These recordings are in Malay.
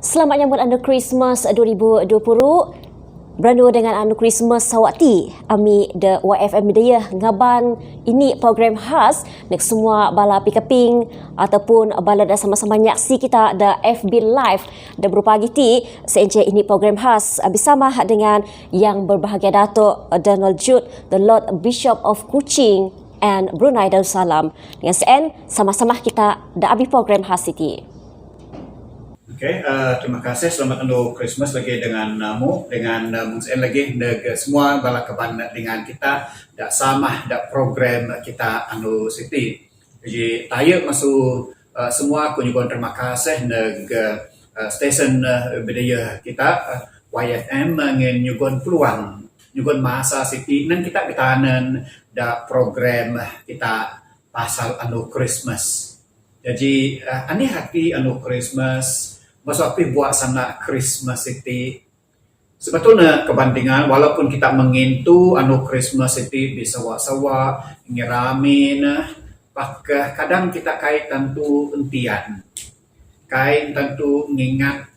Selamat nyambut anu Christmas 2020. Berandu dengan anu Christmas sawati ami de YFM Media ngaban ini program khas nek semua bala pikaping ataupun bala dah sama-sama nyaksi kita da FB Live da berupa giti seenje ini program khas bersama dengan yang berbahagia Datuk Donald Jude, the Lord Bishop of Kuching and Brunei Darussalam. Dengan sen sama-sama kita da abi program khas ini. Okay, terima kasih. Selamat anu Christmas lagi dengan namu, dengan mungkin lagi semua bala keban dengan kita dak sama dak program kita anu Siti. Jadi tayo masuk semua aku juga terima kasih neg stesen budaya kita YFM ngin nyugon peluang nyugon masa Siti nan kita bitanan dak program kita pasal anu Christmas. Jadi ani hati anu Christmas masuk api buat sana Christmas City. Sebetulnya kebandingan walaupun kita mengintu anu Christmas City di sawah-sawah ngiramin, pakai kadang kita kait tentu entian, kait tentu ngingat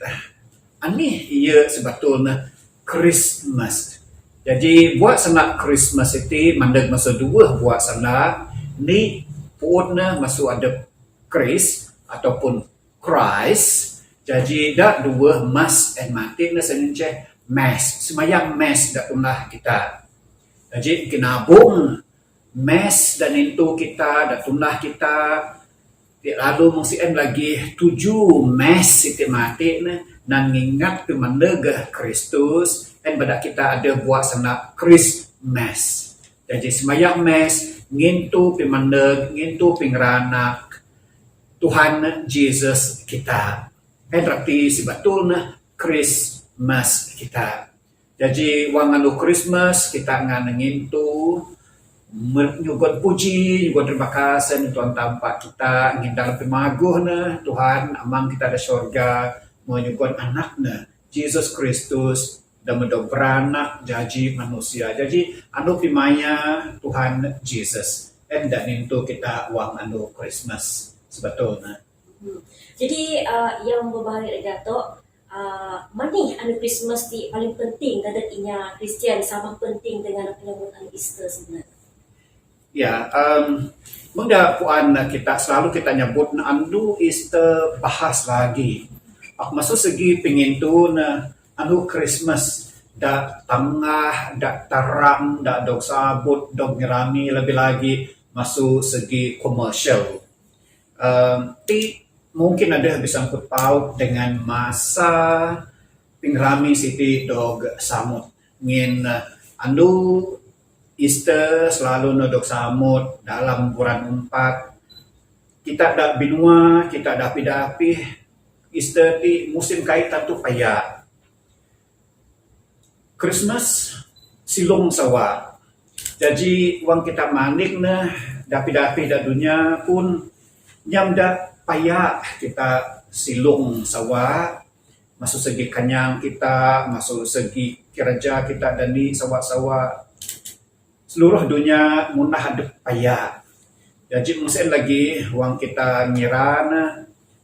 ani iya sebetulnya Christmas. Jadi buat sana Christmas City mandeg masuk dua buat sana ni punya masuk ada Chris ataupun Christ. Jadi dak dua mas and mati na senje mes semayang mes dak tunah kita. Jadi kinabung mes dan itu kita dak tunah kita lalu mesti lagi 7 mes siti mati na nan ngingat ke menegah Kristus dan pada kita ada buat sana Christmas. Jadi semayang mes ngintu pimeneg ngintu pingranak Tuhan Yesus kita. Berarti sebetulnya Christmas kita. Jadi wang anu Christmas kita nganengin tu nyugon puji, nyugon terima kasih Tuhan tampak kita ingin dalam pemaguh na Tuhan amang kita ada syurga mau nyugon anaknya Jesus Kristus dan mendoberanak jadi manusia. Jadi anu pimaya Tuhan Jesus. Dan itu kita wang anu Christmas sebetulnya. Jadi yang berbahaya Datuk, mana anu Christmas di paling penting dan inya Kristian sama penting dengan penyambutan Easter sebenarnya. Ya, mengda puan kita selalu kita nyebut anu Easter bahas lagi. Aku masuk segi pengin tu anu Christmas dak tengah, dak terang, dak dok sabut, dok ngerami lebih lagi masuk segi komersial. Mungkin ada bersangkut paut dengan masa pingrami Siti dog samut ngin anu Easter selalu no dog samut dalam bulan 4 kita dak binua kita dak api Easter di musim kaitan tu paya Christmas silong sawa jadi wang kita manik na dapi-dapi dak dunia pun nyam dak payah kita silung sawah masuk segi kanyang kita masuk segi kerja kita dan di sawah-sawah seluruh dunia munah ada payah jadi mungkin lagi uang kita ngiran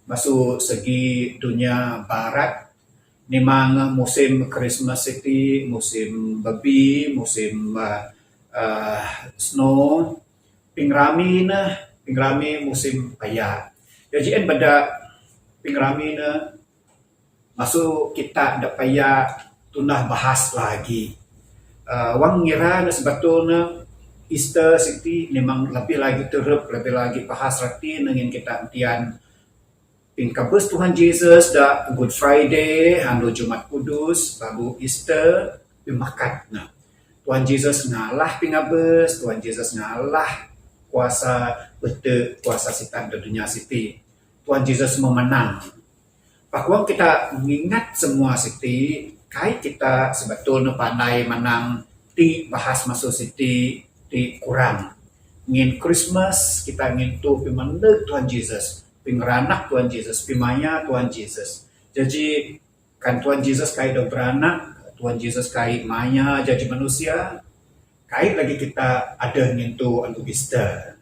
masuk segi dunia barat memang musim Christmas City musim babi musim snow pingrami musim payah. Jadi pada pingrami na masuk kita ada payah tunah bahas lagi. Wang ngira na sebetulnya Easter City memang lebih lagi teruk, lebih lagi bahas rati dengan kita entian pingkabus Tuhan Yesus da Good Friday, anu Jumat Kudus, baru Easter pimakat na. Tuhan Yesus ngalah pingabus, Tuhan Yesus ngalah kuasa betul kuasa setan di dunia Siti. Tuhan Yesus memenang. Bahwa kita mengingat semua Siti, kait kita sebetulnya pandai menang di bahas masuk Siti di kurang. Ingin Christmas kita ingin tu pimandeg Tuhan Yesus, pingeranak Tuhan Yesus, pimaya Tuhan Yesus. Jadi kan Tuhan Yesus kait do beranak, Tuhan Yesus kait maya jadi manusia. Kait lagi kita ada ingin tu untuk Easter.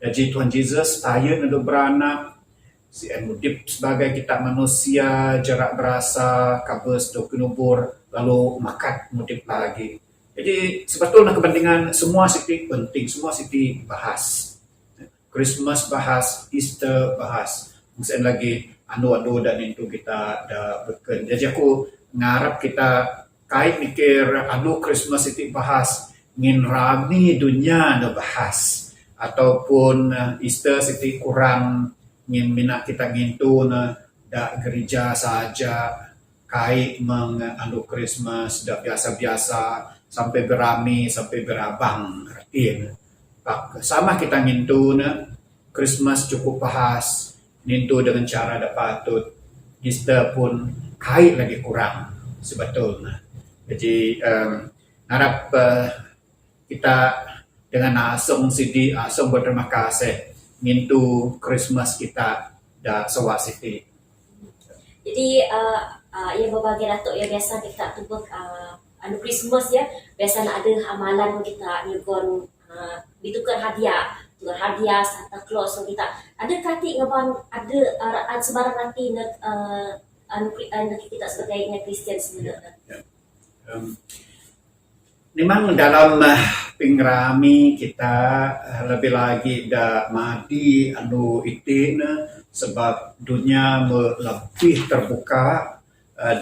Jadi Tuhan Yesus tayen ada beranak, si mudip sebagai kita manusia, jarak berasa, kabus do kenubur, lalu makat mudip lagi. Jadi sebetulnya kepentingan semua siti penting, semua siti bahas. Christmas bahas, Easter bahas. Mungkin lagi anu-anu dan itu kita dah beken. Jadi aku ngarap kita kait mikir anu Christmas itu bahas ngin rami dunia dah bahas ataupun Easter itu kurang ngin minat kita ngintu na dak gereja saja kait meng anu Christmas dah biasa-biasa sampai berami sampai berabang artinya sama kita ngintu na Christmas cukup bahas ngintu dengan cara dak patut Easter pun kait lagi kurang sebetulnya. Jadi harap kita dengan asong sidi asong berterima kasih ngintu Christmas kita dah sewak siti. Jadi yang berbagai datuk yang biasa kita tubuk anu Christmas ya, biasa nak ada amalan kita nyugon ditukar hadiah Santa Claus so kita ada kati ngaban ada sebarang nanti nak anu kita sebagai Kristian sebenarnya. Memang dalam pingrami kita lebih lagi dah mati anu itin sebab dunia lebih terbuka,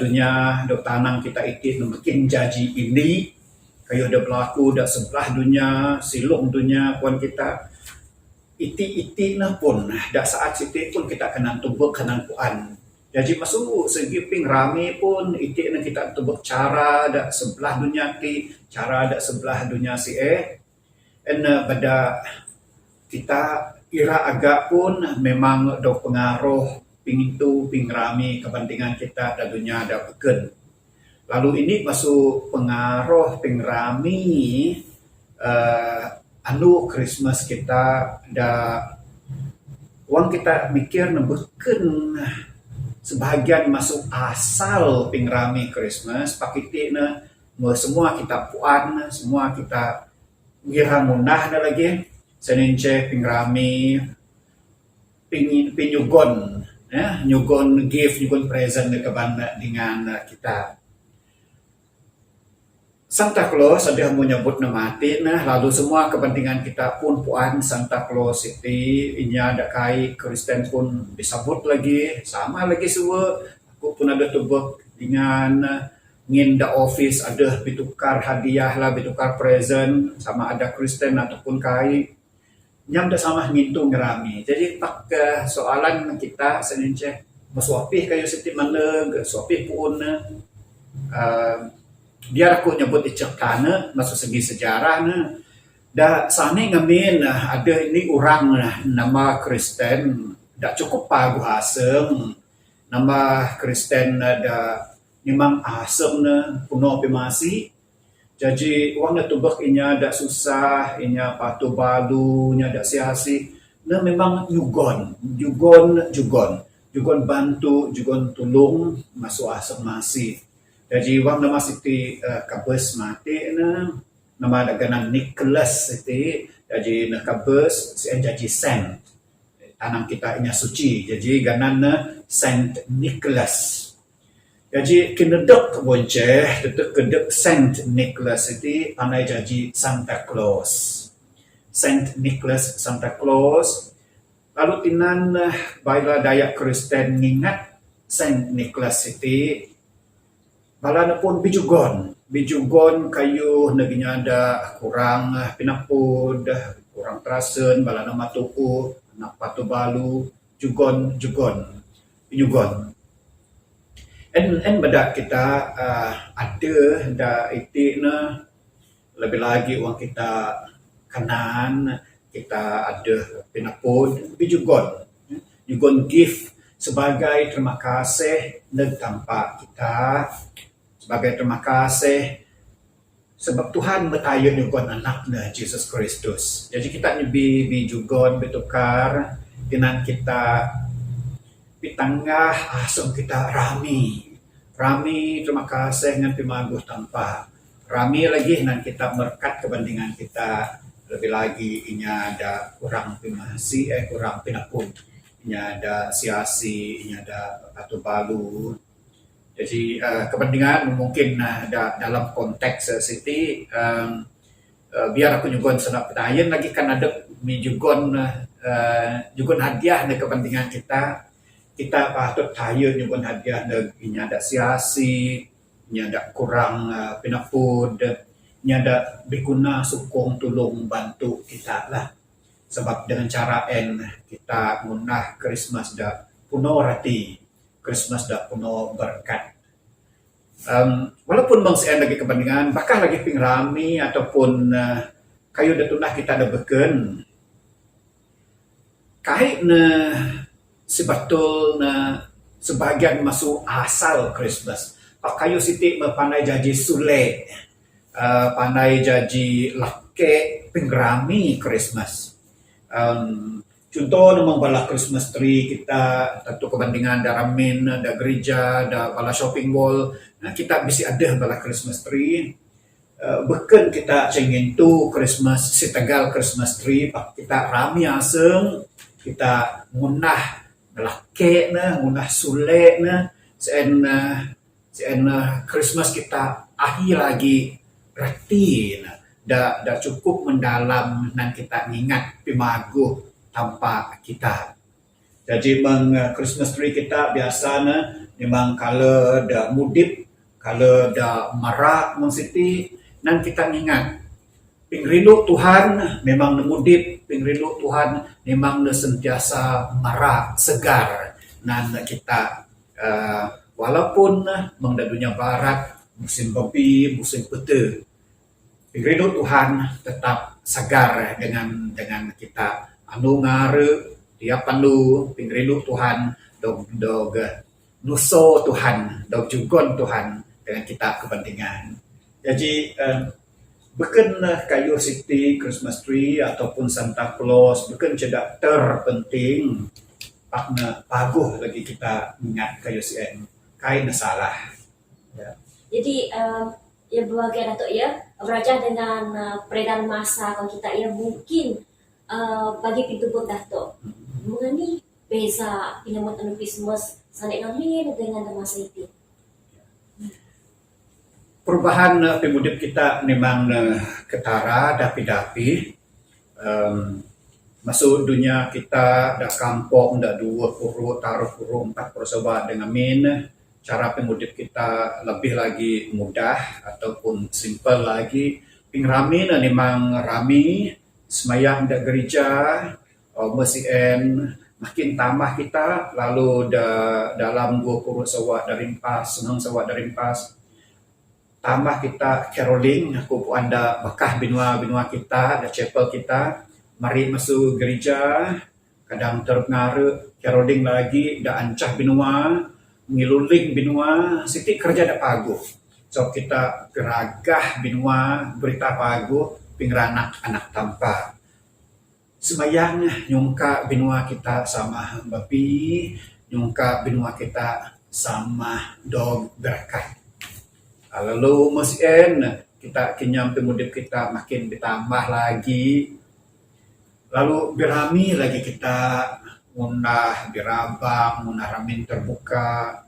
dunia do tanang kita itin makin jadi ini kayu dah berlaku dah sebelah dunia silung dunia pun kita iti pun dah saat siti pun kita kena tubuk kena puan. Jadi masuk segi pingrami pun itik na kita tubuk cara dak sebelah dunia ti, cara dak sebelah dunia si en pada kita ira agak pun memang do pengaruh pingitu pingrami kepentingan kita da dunia da beken. Lalu ini masuk pengaruh pingrami anu Christmas kita da wang kita mikir na beken sebahagian masuk asal pingrami Christmas pakiti na semua kita puan semua kita ngira munah na lagi senince pingrami pinyugon ya nyugon gift nyugon present na kaban dengan kita. Santa Claus ada yang menyebut nama mati nah lalu semua kepentingan kita pun puan Santa Claus itu inya ada kai Kristen pun disebut lagi sama lagi semua aku pun ada tubuk dengan ngin da office ada bitukar hadiah lah bitukar present sama ada Kristen ataupun kai nyam da sama ngintu ngerami jadi pak soalan kita senince masuapih kayu siti mana suapih pun biar aku nyebut icekana masuk segi sejarah dah sani ngamin ada ini orang nama Kristen dah cukup pagu asem nama Kristen ada memang asem puno pemasi jadi uang tubak inya dak susah inya patu balu nya dak siasi memang jugon bantu jugon tulung masuk asem masih. Jadi wang nama siti kabus mati nama daganan Nicholas siti jadi na kabus si jadi Saint tanam kita inya suci jadi ganan Saint Nicholas. Jadi kinedek bonceh tetek kedek Saint Nicholas siti panai jadi Santa Claus. Saint Nicholas Santa Claus lalu tinan baiklah Dayak Kristen ngingat Saint Nicholas siti balana pun bijugon kayu naginya ada kurang pinapud kurang terasen balana matuku nak patu balu jugon en badak kita ada da itik na lebih lagi uang kita kanan kita ada pinapud jugon gift sebagai terima kasih dan tanpa kita sebagai terima kasih sebab Tuhan bertayun juga anaknya Yesus Kristus. Jadi kita nyebi jugon bertukar dengan kita di tengah asam kita rami terima kasih dengan pimaguh tanpa rami lagi dengan kita berkat kepentingan kita lebih lagi inya ada kurang pimasi kurang pinapun, inya ada siasi, inya ada batu balu. Jadi kepentingan mungkin dalam konteks Siti biar aku nyugon senap petayen lagi kan ada mi jugon jugon hadiah dari kepentingan kita patut tayo nyugon hadiah dari inya ada siasi, inya ada kurang pinapud, inya ada berguna sukong tulung bantu kita lah. Sebab dengan cara kita ngunah Christmas dah puno rati, Christmas dah puno berkat. Walaupun bangsa lagi kepentingan, bakal lagi pingrami ataupun kayu datunah kita ada beken, kahit na sebetul na sebagian masuk asal Christmas. Pak kayu siti pandai jaji sule, pandai jaji lake pingrami Christmas. Contoh memang bala Christmas tree kita tentu kepentingan da ramin, da gereja, da bala shopping mall, kita bisa ada bala Christmas tree. Beken kita cengin tu Christmas, sitegal Christmas tree, pak kita rami aseng, kita ngunah lake na, ngunah sule na, sen Christmas kita akhir lagi rati na. Da cukup mendalam nan kita ingat pimagu tanpa kita. Jadi Christmas tree kita biasanya memang kalau da mudip, kalau da marak siti nan kita ingat pingrindu Tuhan memang mudip, pingrindu Tuhan memang sentiasa marak segar nan kita walaupun mengdadunya barat musim babi, musim pete, pingrindu Tuhan tetap segar dengan kita. Anu ngare tiap anu pingrindu Tuhan dog nuso Tuhan dog jugon Tuhan dengan kita kepentingan. Jadi bukan kayu siti Christmas tree ataupun Santa Claus bukan cedak terpenting pakna paguh lagi kita ingat kayu sien kain salah. Ya. Jadi ya bagian atau ya beraja dengan peredaran masa kalau kita ya mungkin bagi pintu buat dato mengenai beza pinamat anu Christmas sana kami dengan masa itu. Perubahan pemudip kita memang ketara dapi-dapi masuk dunia kita dah kampung dah 20 taruh kurung 4 persobat dengan min cara pemudip kita lebih lagi mudah ataupun simple lagi pingrami memang rami semayang da gereja masih makin tambah kita lalu dalam 20 sawat dari impas senang sawat dari impas tambah kita caroling aku pun anda bakah binua kita da chapel kita mari masuk gereja kadang terpengaruh caroling lagi da ancah binua ngiluling binua siti kerja da pagu so kita geragah binua berita pagu pingranak anak tanpa semayang nyungka binua kita sama babi nyungka binua kita sama dog berkat lalu mesin kita kenyam pemudip kita makin ditambah lagi lalu berami lagi kita ngunah birabang ngunah ramin terbuka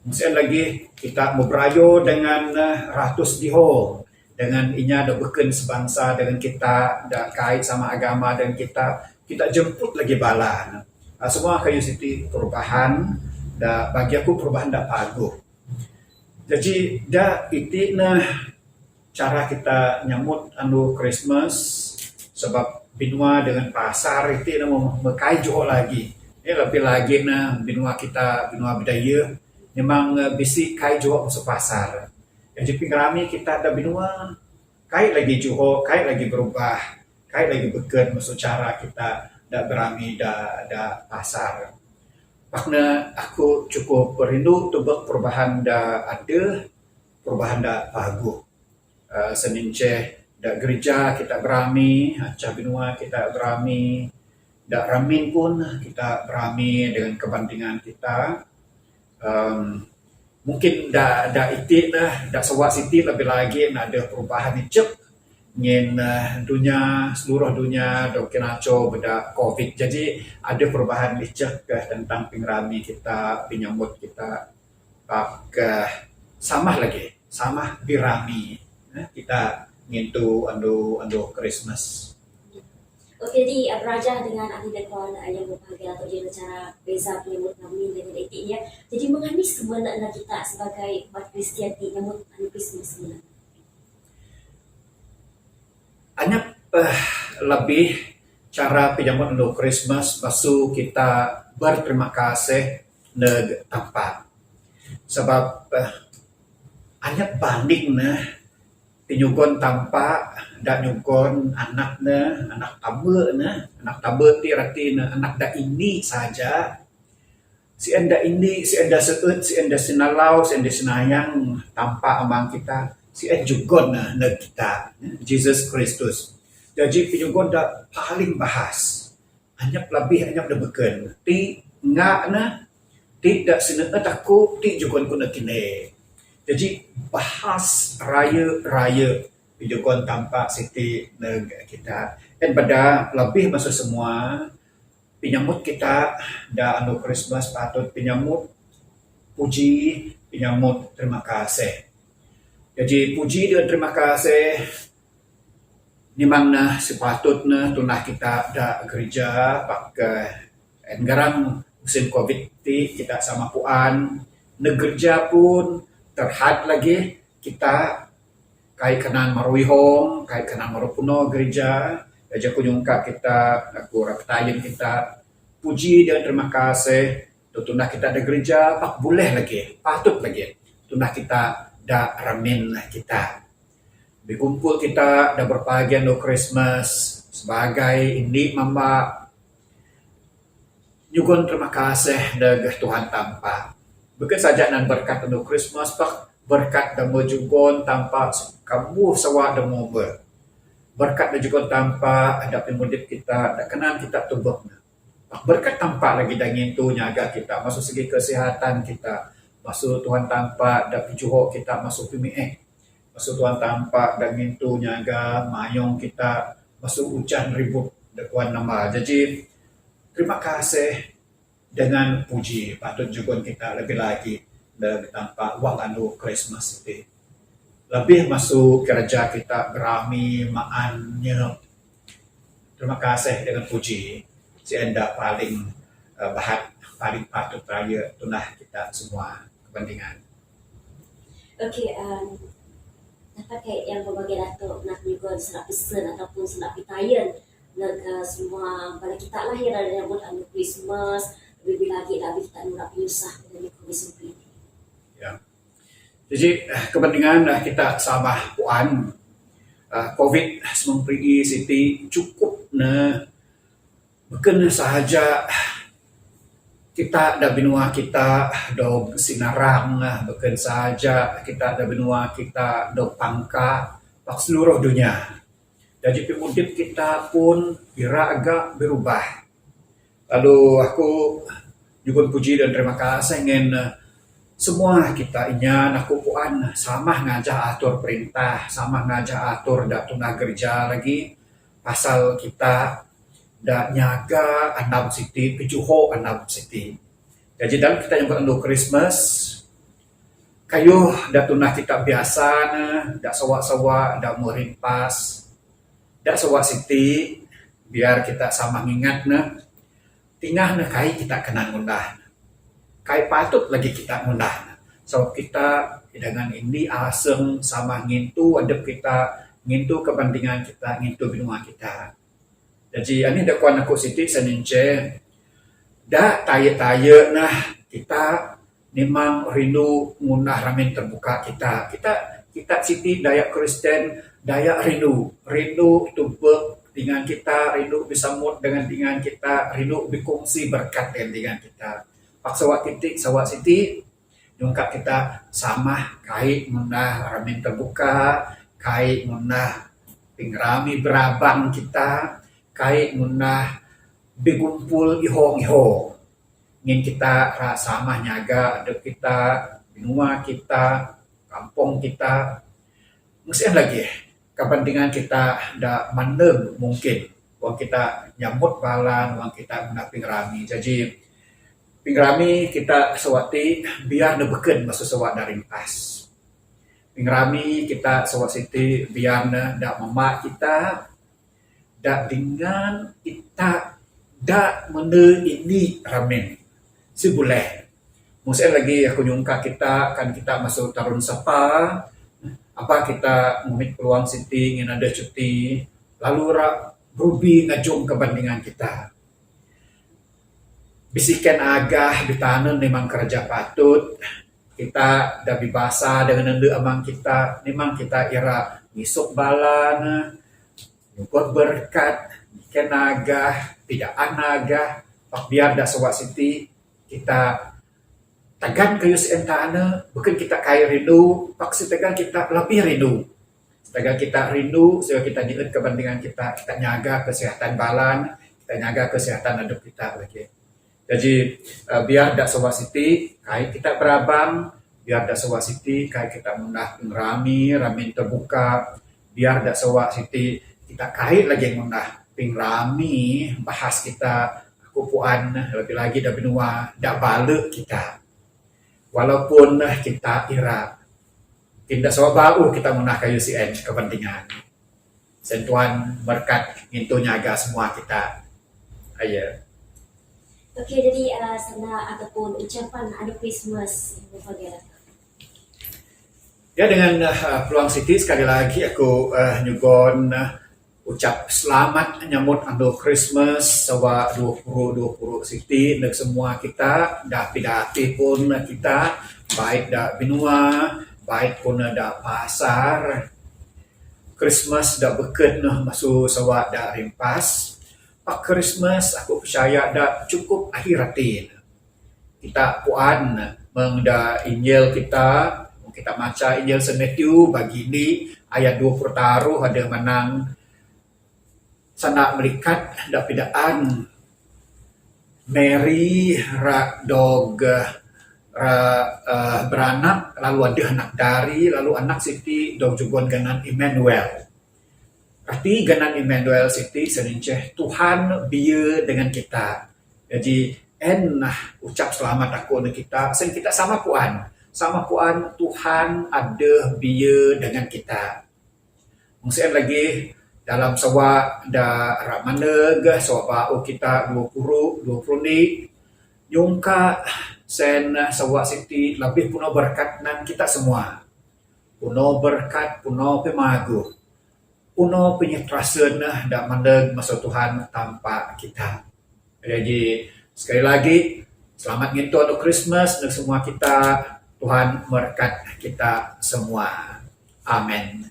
mesin lagi kita berayo dengan ratus dihong dengan inya ada beken sebangsa dengan kita ada kait sama agama dan kita jemput lagi bala. Semua kayu siti perubahan da bagi aku perubahan da pagu. Jadi da iti na cara kita nyambut anu Christmas sebab binua dengan pasar iti na mekai jo lagi. Lebih lagi na binua kita binua budaya memang bisi kai jo masuk pasar. Jadi pingrami kita ada binua, kait lagi juho, kait lagi berubah, kait lagi beken masuk cara kita dah berami dah pasar. Makna aku cukup rindu tubek perubahan dah ada, perubahan dah pagu. Senince dah gereja kita berami, acah binua kita berami, dah ramin pun kita berami dengan kepentingan kita. Mungkin dah itik dah sawat siti lebih lagi ada perubahan cep ngin dunia, seluruh dunia do kinaco beda COVID. Jadi ada perubahan licek tentang pingrami kita, penyambut kita pak sama lagi, sama birami. Kita ngintu ando Christmas. Okey, jadi Raja dengan ahli dan yang berbahagia atau dia cara beza penyambut kami dengan etik dia. Jadi menganis sebenarnya kita sebagai umat Kristian di nyambut anu Christmas sebenarnya. Hanya lebih cara penyambut ando Christmas masu kita berterima kasih neg tempat. Sebab hanya banding penyugon tanpa dan nyugon anak tabe ti rati anak da ini saja si enda seut si enda sinalau si enda sinayang tanpa amang kita si enda jugon na kita Jesus Kristus. Jadi penyugon da paling bahas hanya lebih hanya da beken ti nga ti da sineut aku ti jugon ku na kini. Jadi bahas raya penyugon tanpa siti kita. Dan pada lebih masa semua penyambut kita da anu Christmas patut penyambut puji, penyambut terima kasih. Jadi puji dan terima kasih ni mana sepatutnya tunah kita da gereja pakai garang musim COVID ti kita sama puan negerja pun terhad lagi kita kai kanan maruihong, kai kanan marupuno gereja, aja kunyungka kita, aku raptayin kita, puji dan terima kasih, tunah kita ada gereja, pak boleh lagi, patut lagi, tunah kita da ramin kita. Berkumpul kita da berbahagia no Christmas sebagai ini mama nyugon terima kasih da Tuhan tanpa. Bukan saja nan berkat no Christmas pak berkat dan jugon tanpa kamu sawa dan mobil. Berkat dan jugon tanpa ada pemudip kita, ada kenan kita tubuh. Berkat tanpa lagi dangin tu nyaga kita, masuk segi kesehatan kita, masuk Tuhan tanpa ada pijuho kita, masuk pimi'eh. Masuk Tuhan tanpa dangin tu nyaga mayong kita, masuk hujan ribut dakuan nama. Jadi terima kasih dengan puji patut jugon kita lebih lagi tanpa wang anu Christmas itu. Lebih masuk kerja kita berami maannya. Terima kasih dengan puji. Si anda paling paling patut raya tunah kita semua kepentingan. Okey, dapat kayak yang berbagai datuk nak juga senap pesan ataupun senap pitayan nak semua pada kita lahir ada yang buat anu Christmas lebih lagi lebih kita nak penyusah dengan Christmas ini. Ya. Jadi kepentingan kita sama puan COVID-19 siti cukup bukan sahaja kita da benua kita do sinarang bukan sahaja kita da benua kita do pangka pak seluruh dunia. Jadi pemudip kita pun kira agak berubah. Lalu aku juga puji dan terima kasih dengan semua kita inyan aku puan sama ngajak atur perintah, sama ngajak atur da tunah gereja lagi pasal kita da nyaga anab siti pijuho anab siti. Jadi dalam kita yang berandu Christmas kayu da tunah kita biasa da sawa-sawa da merimpas da sawa siti biar kita sama ngingat tingah kai kita kena ngundah. Kai patut lagi kita ngundah. So kita dengan ini aseng sama ngintu adep kita, ngintu kepentingan kita, ngintu benua kita. Jadi ini dak kuan aku siti sanince da taya-taya kita memang rindu ngundah ramen terbuka kita. Kita siti Dayak Kristen, Dayak rindu tubek dengan kita, rindu bersambut dengan kita, rindu berkongsi berkat dengan kita. Pak sawat titik, sawat siti, nyungkap kita sama kait menah ramen terbuka, kait menah pingrami berabang kita, kait menah berkumpul ihong-ihong. Ingin kita sama nyaga ada kita, benua kita, kampung kita. Mesti lagi kepentingan kita dak mana mungkin wang kita nyambut balan, wang kita nak pingrami. Jadi pingrami kita sewati biar ne beken masa sewat dari pas. Pingrami kita sewat siti biar ne dak memak kita dak dengan kita dak mana ini ramen. Si boleh. Mungkin lagi aku nyungka kita kan kita masuk tarun sapa, apa kita ngumit peluang siti ingin ada cuti, lalu berubi ngajung kebandingan kita. Bisikan agah di tanah memang kerja patut, kita dah bibasa dengan ende amang kita, memang kita ira ngisuk balan, nyukut berkat, bikin agah, tidak anagah, pak biar dah sewak siti, kita tagan kayu seentana, bukan kita kaya rindu, pak setagan kita lebih rindu. Setagan kita rindu, sehingga kita diut kepentingan kita nyaga kesehatan balan, kita nyaga kesehatan hidup kita lagi. Jadi biar dak sewak siti, kait kita berabang, biar dak sewak siti, kait kita munah pingrami, ramin terbuka, biar dak sewak siti, kita kait lagi munah pingrami, bahas kita kupuan, lebih lagi dak benua, dak balik kita. Walaupun kita ira, tidak sebab bau kita munah kayu CN kepentingan. Sentuhan berkat itu nyaga semua kita. Ayo. Okey, jadi sana ataupun ucapan ada Christmas yang berbagai. Ya, dengan peluang Siti sekali lagi aku nyugon ucap selamat nyambut ando Christmas sawa 2020 Siti untuk semua kita dah pidati pun kita baik dah benua baik pun dah pasar Christmas dah beken masuk sawa dah rimpas pak Christmas aku percaya dah cukup akhiratin kita puan mengda Injil kita baca Injil Saint Matthew bagi ini ayat 20 taruh ada menang sana melikat dapidaan Mary dog beranak lalu ada anak dari lalu anak Siti dog jugon ganan Emmanuel. Arti ganan Emmanuel Siti seninceh Tuhan biar dengan kita. Jadi ucap selamat aku dengan kita. Sen kita sama puan Tuhan ada biar dengan kita. Mungkin lagi dalam sawa da ramana ga sawa kita 20 ni nyungka sen sawa Siti lebih puno berkat nan kita semua puno berkat puno pemagu puno penyetrasen da mandeg masa Tuhan tanpa kita. Jadi sekali lagi selamat ngintu untuk Christmas untuk semua kita. Tuhan berkat kita semua. Amin.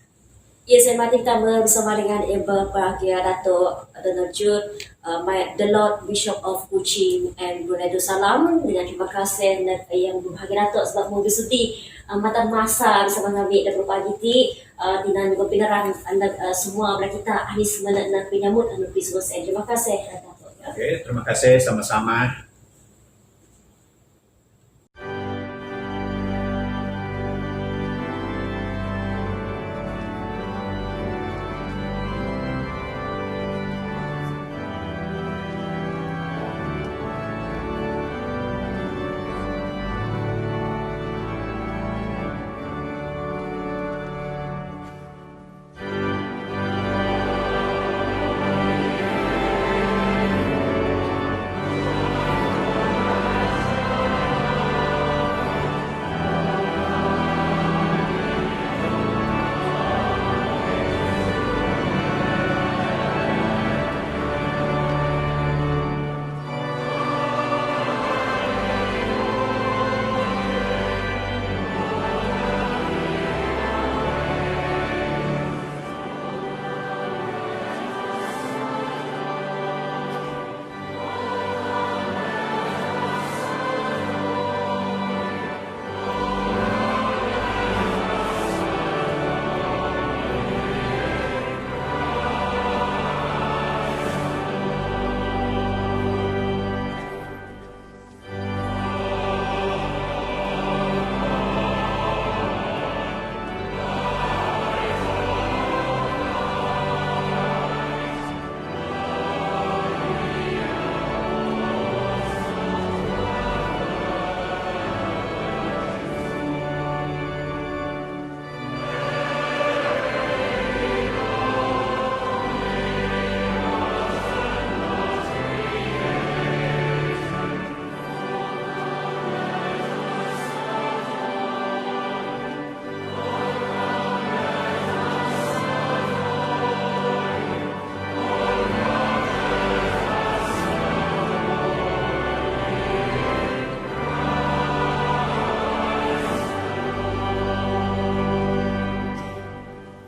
Ya, saya mati pertama bersama dengan Ibu Pragia Dato' Donald Jude, The Lord Bishop of Kuching and Brunei Darussalam. Dengan terima kasih yang berbahagia Dato' sebab mau bersudi mata masa bersama kami dan berpagi ti dengan juga penerang anda semua belah kita ahli semangat nak penyambut anu Christmas. Terima kasih Dato'. Oke, terima kasih sama-sama.